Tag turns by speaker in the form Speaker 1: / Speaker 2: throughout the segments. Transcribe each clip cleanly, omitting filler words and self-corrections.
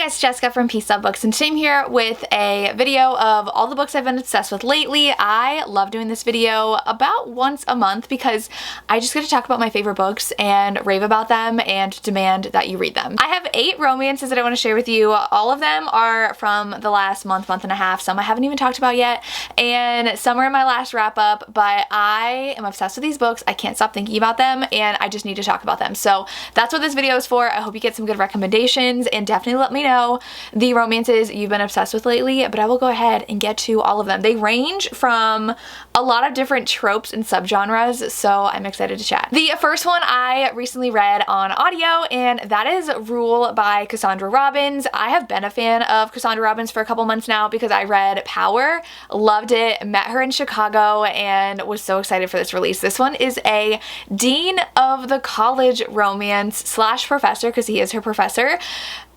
Speaker 1: guys, it's Jessica from Peace Love Books, and today I'm here with a video of all the books I've been obsessed with lately. I love doing this video about once a month because I just get to talk about my favorite books and rave about them and demand that you read them. I have 8 romances that I want to share with you. All of them are from the last month and a half. Some I haven't even talked about yet, and some are in my last wrap up, but I am obsessed with these books. I can't stop thinking about them, and I just need to talk about them. So that's what this video is for. I hope you get some good recommendations, and definitely let me know the romances you've been obsessed with lately, but I will go ahead and get to all of them. They range from a lot of different tropes and subgenres, so I'm excited to chat. The first one I recently read on audio, and that is Rule by Cassandra Robbins. I have been a fan of Cassandra Robbins for a couple months now because I read Power, loved it, met her in Chicago, and was so excited for this release. This one is a dean of the college romance slash professor, because he is her professor,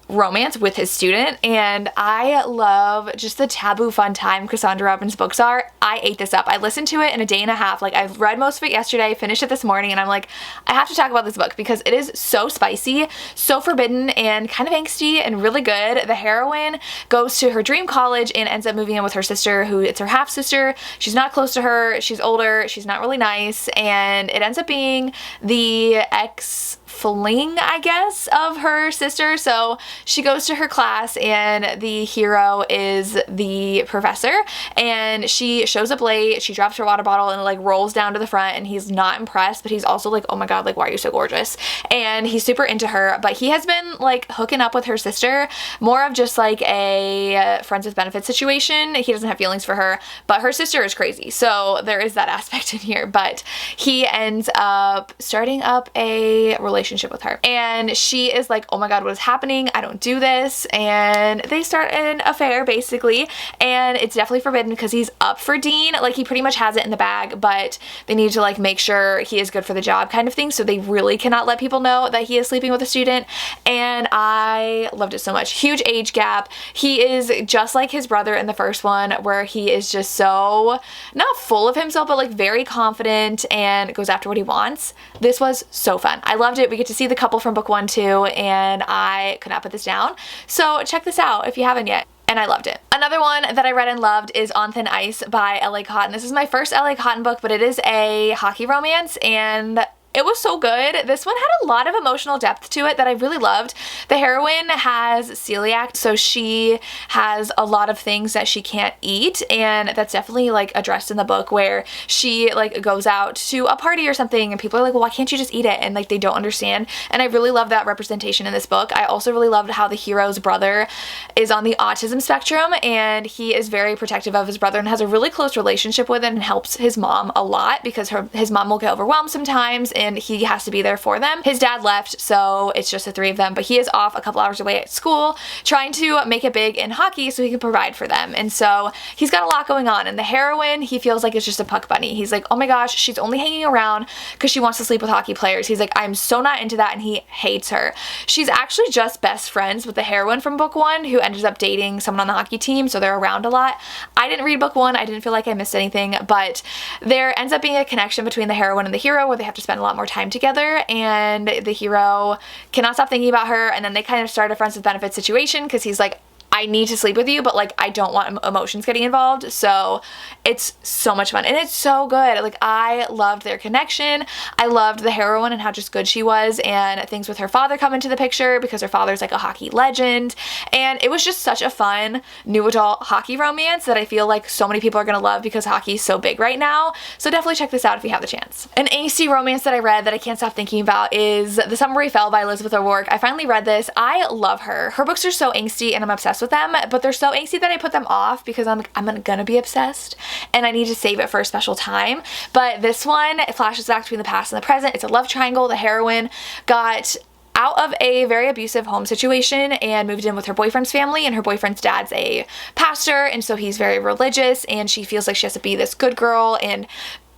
Speaker 1: romance with his student, and I love just the taboo fun time Cassandra Robbins books are. I ate this up. I listened to it in a day and a half. Like, I've read most of it yesterday, finished it this morning, and I'm like, I have to talk about this book because it is so spicy, so forbidden, and kind of angsty and really good. The heroine goes to her dream college and ends up moving in with her sister, who it's her half sister. She's not close to her, she's older, she's not really nice, and it ends up being the ex-fling, I guess, of her sister. So she goes to her class, and the hero is the professor, and she shows up late. She drops her water bottle and like rolls down to the front, and he's not impressed, but he's also like, oh my god, like, why are you so gorgeous? And he's super into her, but he has been like hooking up with her sister, more of just like a friends with benefits situation. He doesn't have feelings for her, but her sister is crazy, so there is that aspect in here. But he ends up starting up a relationship with her, and she is like, oh my god, what is happening? I don't do this. And they start an affair basically, and it's definitely forbidden because he's up for dean. Like, he pretty much has it in the bag, but they need to like make sure he is good for the job kind of thing, so they really cannot let people know that he is sleeping with a student. And I loved it so much. Huge age gap. He is just like his brother in the first one, where he is just so not full of himself, but like very confident and goes after what he wants. This was so fun. I loved it. We get to see the couple from book 1 too, and I could not put this down. So check this out if you haven't yet. And I loved it. Another one that I read and loved is On Thin Ice by L.A. Cotton. This is my first L.A. Cotton book, but it is a hockey romance, and it was so good. This one had a lot of emotional depth to it that I really loved. The heroine has celiac, so she has a lot of things that she can't eat, and that's definitely like addressed in the book, where she like goes out to a party or something and people are like, well, why can't you just eat it? And like, they don't understand. And I really love that representation in this book. I also really loved how the hero's brother is on the autism spectrum, and he is very protective of his brother and has a really close relationship with him and helps his mom a lot because his mom will get overwhelmed sometimes, and he has to be there for them. His dad left, so it's just the 3 of them, but he is off a couple hours away at school trying to make it big in hockey so he can provide for them. And so he's got a lot going on, and the heroine, he feels like it's just a puck bunny. He's like, oh my gosh, she's only hanging around because she wants to sleep with hockey players. He's like, I'm so not into that, and he hates her. She's actually just best friends with the heroine from book 1, who ended up dating someone on the hockey team, so they're around a lot. I didn't read book 1. I didn't feel like I missed anything, but there ends up being a connection between the heroine and the hero where they have to spend a lot more time together, and the hero cannot stop thinking about her, and then they kind of start a friends with benefits situation because he's like, I need to sleep with you, but like, I don't want emotions getting involved. So it's so much fun, and it's so good. Like, I loved their connection. I loved the heroine and how just good she was, and things with her father come into the picture because her father's like a hockey legend, and it was just such a fun new adult hockey romance that I feel like so many people are gonna love because hockey's so big right now. So definitely check this out if you have the chance. An angsty romance that I read that I can't stop thinking about is The Summer We Fell by Elizabeth O'Rourke. I finally read this. I love her. Her books are so angsty, and I'm obsessed with them, but they're so angsty that I put them off because I'm gonna be obsessed and I need to save it for a special time. But this one, it flashes back between the past and the present. It's a love triangle. The heroine got out of a very abusive home situation and moved in with her boyfriend's family, and her boyfriend's dad's a pastor, and so he's very religious, and she feels like she has to be this good girl and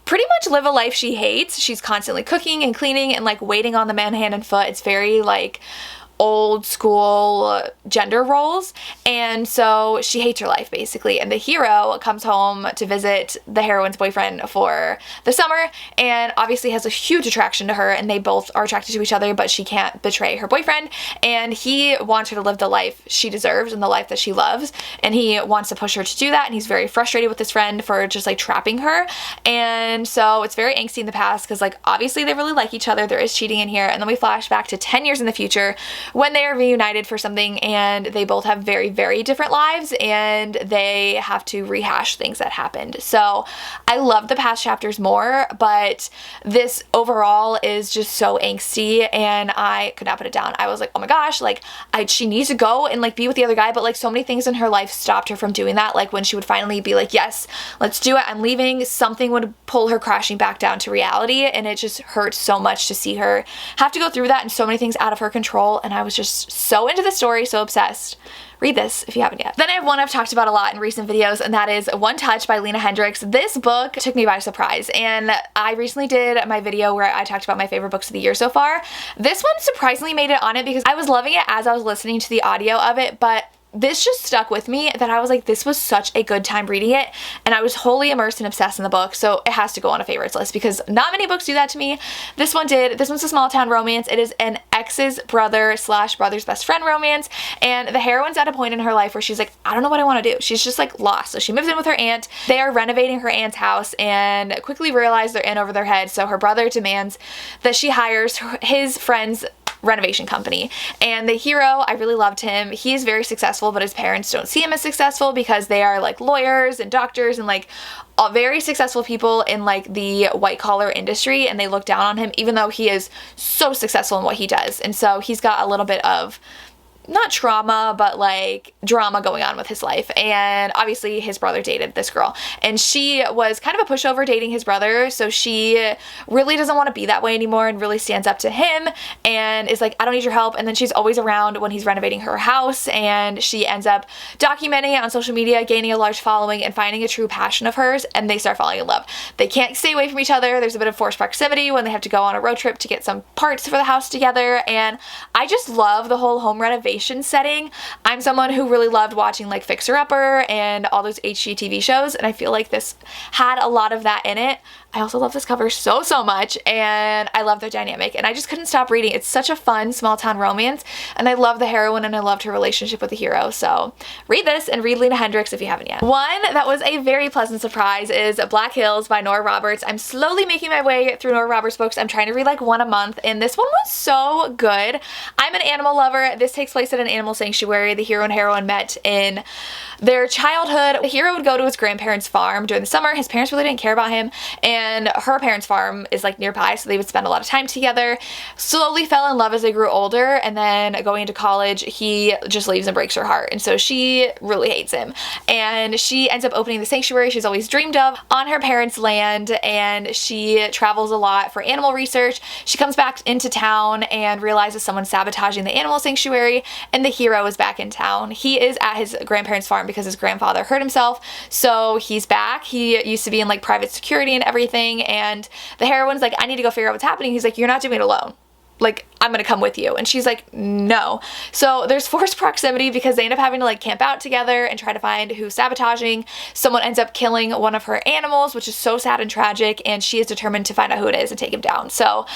Speaker 1: pretty much live a life she hates. She's constantly cooking and cleaning and like waiting on the man hand and foot. It's very like old school gender roles, and so she hates her life basically, and the hero comes home to visit the heroine's boyfriend for the summer and obviously has a huge attraction to her, and they both are attracted to each other, but she can't betray her boyfriend, and he wants her to live the life she deserves and the life that she loves, and he wants to push her to do that, and he's very frustrated with his friend for just like trapping her. And so it's very angsty in the past because like obviously they really like each other, there is cheating in here, and then we flash back to 10 years in the future when they are reunited for something, and they both have very, very different lives, and they have to rehash things that happened. So I love the past chapters more, but this overall is just so angsty, and I could not put it down. I was like, oh my gosh, like she needs to go and like be with the other guy, but like so many things in her life stopped her from doing that. Like when she would finally be like, yes, let's do it, I'm leaving, something would pull her crashing back down to reality, and it just hurts so much to see her have to go through that and so many things out of her control. And I was just so into the story, so obsessed. Read this if you haven't yet. Then I have one I've talked about a lot in recent videos, and that is One Touch by Lena Hendricks. This book took me by surprise, and I recently did my video where I talked about my favorite books of the year so far. This one surprisingly made it on it because I was loving it as I was listening to the audio of it, but this just stuck with me that I was like, this was such a good time reading it, and I was wholly immersed and obsessed in the book, so it has to go on a favorites list because not many books do that to me. This one did. This one's a small town romance. It is an ex's brother / brother's best friend romance, and the heroine's at a point in her life where she's like, I don't know what I want to do. She's just like lost. So she moves in with her aunt. They are renovating her aunt's house and quickly realize they're in over their heads, so her brother demands that she hires his friend's renovation company. And the hero, I really loved him. He is very successful, but his parents don't see him as successful because they are like lawyers and doctors and like all very successful people in like the white collar industry, and they look down on him even though he is so successful in what he does. And so he's got a little bit of not trauma, but like drama going on with his life. And obviously his brother dated this girl, and she was kind of a pushover dating his brother, so she really doesn't want to be that way anymore and really stands up to him and is like, I don't need your help. And then she's always around when he's renovating her house, and she ends up documenting it on social media, gaining a large following and finding a true passion of hers, and they start falling in love. They can't stay away from each other. There's a bit of forced proximity when they have to go on a road trip to get some parts for the house together, and I just love the whole home renovation setting. I'm someone who really loved watching like Fixer Upper and all those HGTV shows, and I feel like this had a lot of that in it. I also love this cover so much, and I love their dynamic, and I just couldn't stop reading. It's such a fun small town romance, and I love the heroine, and I loved her relationship with the hero. So read this and read Lena Hendricks if you haven't yet. One that was a very pleasant surprise is Black Hills by Nora Roberts. I'm slowly making my way through Nora Roberts books. I'm trying to read like one a month, and this one was so good. I'm an animal lover. This takes place at an animal sanctuary. The hero and heroine met in their childhood. The hero would go to his grandparents' farm during the summer. His parents really didn't care about him, and her parents' farm is like nearby, so they would spend a lot of time together. Slowly fell in love as they grew older, and then going into college, he just leaves and breaks her heart, and so she really hates him. And she ends up opening the sanctuary she's always dreamed of on her parents' land, and she travels a lot for animal research. She comes back into town and realizes someone's sabotaging the animal sanctuary, and the hero is back in town. He is at his grandparents' farm because his grandfather hurt himself, so he's back. He used to be in like private security and everything, and the heroine's like, I need to go figure out what's happening. He's like, you're not doing it alone. Like, I'm gonna come with you. And she's like, no. So there's forced proximity because they end up having to like camp out together and try to find who's sabotaging. Someone ends up killing one of her animals, which is so sad and tragic, and she is determined to find out who it is and take him down. So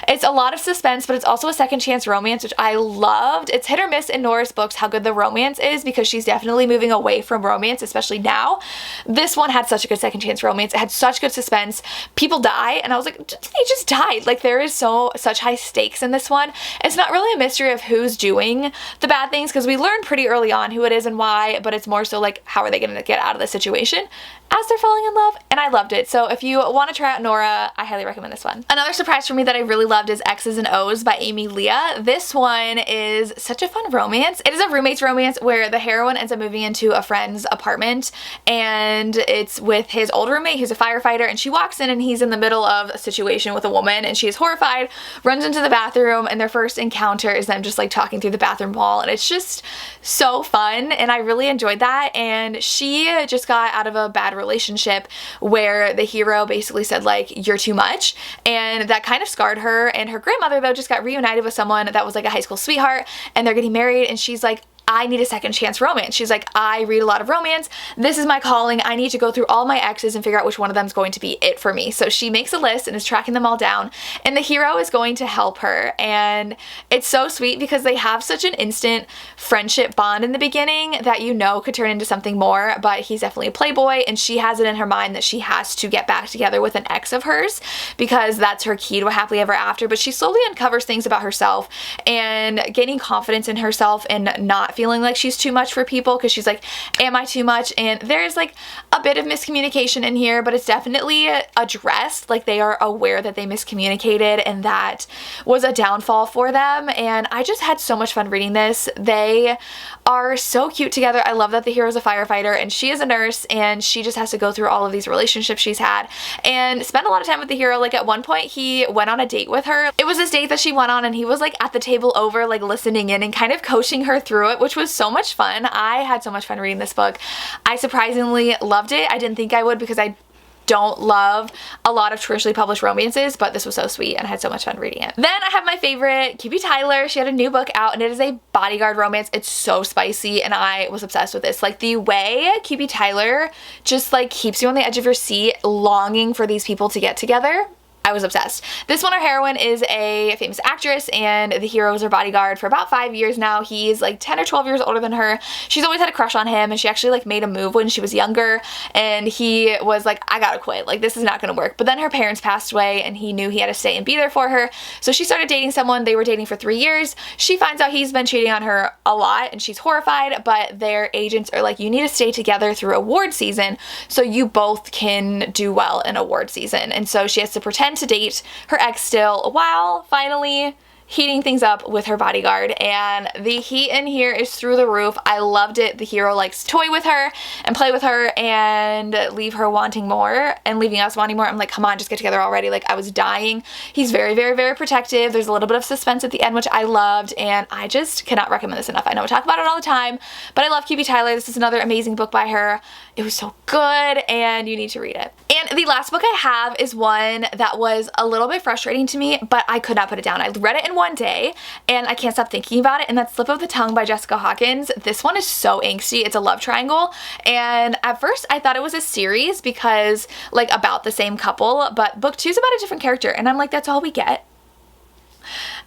Speaker 1: it's a lot of suspense, but it's also a second chance romance, which I loved. It's hit or miss in Nora's books how good the romance is because she's definitely moving away from romance, especially now. This one had such a good second chance romance. It had such good suspense. People die, and I was like, they just died. Like, there is such high stakes in this one. It's not really a mystery of who's doing the bad things because we learn pretty early on who it is and why, but it's more so like, how are they going to get out of the situation as they're falling in love, and I loved it. So if you want to try out Nora, I highly recommend this one. Another surprise for me that I really loved is X's and O's by Amy Leah. This one is such a fun romance. It is a roommate's romance where the heroine ends up moving into a friend's apartment, and it's with his old roommate who's a firefighter, and she walks in and he's in the middle of a situation with a woman, and she is horrified, runs into the bathroom, bathroom, and their first encounter is them just like talking through the bathroom wall, and it's just so fun, and I really enjoyed that. And she just got out of a bad relationship where the hero basically said like, you're too much, and that kind of scarred her. And her grandmother though just got reunited with someone that was like a high school sweetheart, and they're getting married, and she's like, I need a second chance romance. She's like, I read a lot of romance. This is my calling. I need to go through all my exes and figure out which one of them is going to be it for me. So she makes a list and is tracking them all down, and the hero is going to help her. And it's so sweet because they have such an instant friendship bond in the beginning that you know could turn into something more, but he's definitely a playboy, and she has it in her mind that she has to get back together with an ex of hers because that's her key to a happily ever after. But she slowly uncovers things about herself and gaining confidence in herself and not feeling like she's too much for people, because she's like, am I too much? And there's like a bit of miscommunication in here, but it's definitely addressed. Like they are aware that they miscommunicated and that was a downfall for them. And I just had so much fun reading this. They are so cute together. I love that the hero's a firefighter and she is a nurse, and she just has to go through all of these relationships she's had and spend a lot of time with the hero. Like at one point he went on a date with her. It was this date that she went on, and he was like at the table over, like listening in and kind of coaching her through it, which was so much fun. I had so much fun reading this book. I surprisingly loved it. I didn't think I would because I don't love a lot of traditionally published romances, but this was so sweet and I had so much fun reading it. Then I have my favorite, QB Tyler. She had a new book out, and it is a bodyguard romance. It's so spicy, and I was obsessed with this. Like the way QB Tyler just like keeps you on the edge of your seat, longing for these people to get together. I was obsessed. This one, our heroine is a famous actress, and the hero is her bodyguard for about 5 years now. He's like 10 or 12 years older than her. She's always had a crush on him, and she actually like made a move when she was younger, and he was like, I gotta quit. Like this is not gonna work. But then her parents passed away, and he knew he had to stay and be there for her. So she started dating someone. They were dating for 3 years. She finds out he's been cheating on her a lot, and she's horrified, but their agents are like, you need to stay together through award season so you both can do well in award season. And so she has to pretend to date her ex still while finally heating things up with her bodyguard, and the heat in here is through the roof. I loved it. The hero likes to toy with her and play with her and leave her wanting more and leaving us wanting more. I'm like, come on, just get together already. Like I was dying. He's very, very, very protective. There's a little bit of suspense at the end, which I loved, and I just cannot recommend this enough. I know I talk about it all the time, but I love QB Tyler. This is another amazing book by her. It was so good, and you need to read it. And the last book I have is one that was a little bit frustrating to me, but I could not put it down. I read it in one day, and I can't stop thinking about it, and that's Slip of the Tongue by Jessica Hawkins. This one is so angsty. It's a love triangle, and at first I thought it was a series because like about the same couple, but book 2 is about a different character, and I'm like, that's all we get?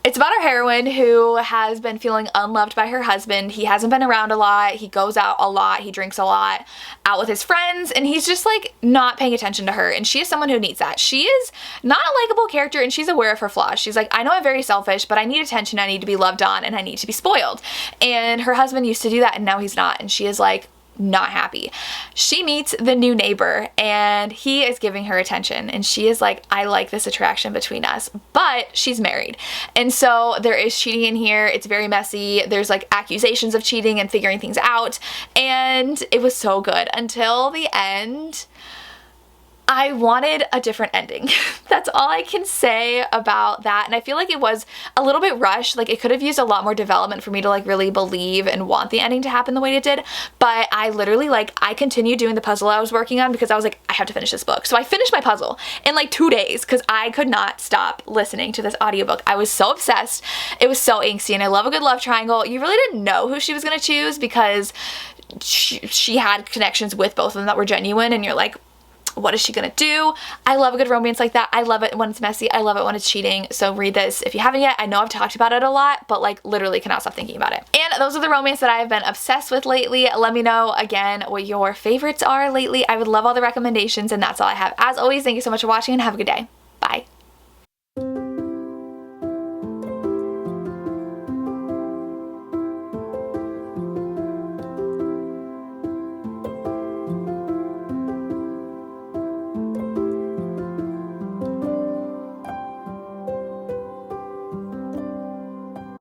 Speaker 1: It's about our heroine who has been feeling unloved by her husband. He hasn't been around a lot. He goes out a lot. He drinks a lot out with his friends, and he's just like not paying attention to her. And she is someone who needs that. She is not a likable character, and she's aware of her flaws. She's like, I know I'm very selfish, but I need attention. I need to be loved on, and I need to be spoiled. And her husband used to do that, and now he's not. And she is like, not happy. She meets the new neighbor, and he is giving her attention, and she is like, I like this attraction between us, but she's married, and so there is cheating in here. It's very messy. There's like accusations of cheating and figuring things out, and it was so good until the end. I wanted a different ending. That's all I can say about that. And I feel like it was a little bit rushed. Like it could have used a lot more development for me to like really believe and want the ending to happen the way it did. But I literally I continued doing the puzzle I was working on because I was like, I have to finish this book. So I finished my puzzle in like 2 days because I could not stop listening to this audiobook. I was so obsessed. It was so angsty, and I love a good love triangle. You really didn't know who she was going to choose because she had connections with both of them that were genuine, and you're like, what is she gonna do? I love a good romance like that. I love it when it's messy. I love it when it's cheating. So read this if you haven't yet. I know I've talked about it a lot, but like literally cannot stop thinking about it. And those are the romance that I have been obsessed with lately. Let me know again what your favorites are lately. I would love all the recommendations, and that's all I have. As always, thank you so much for watching, and have a good day.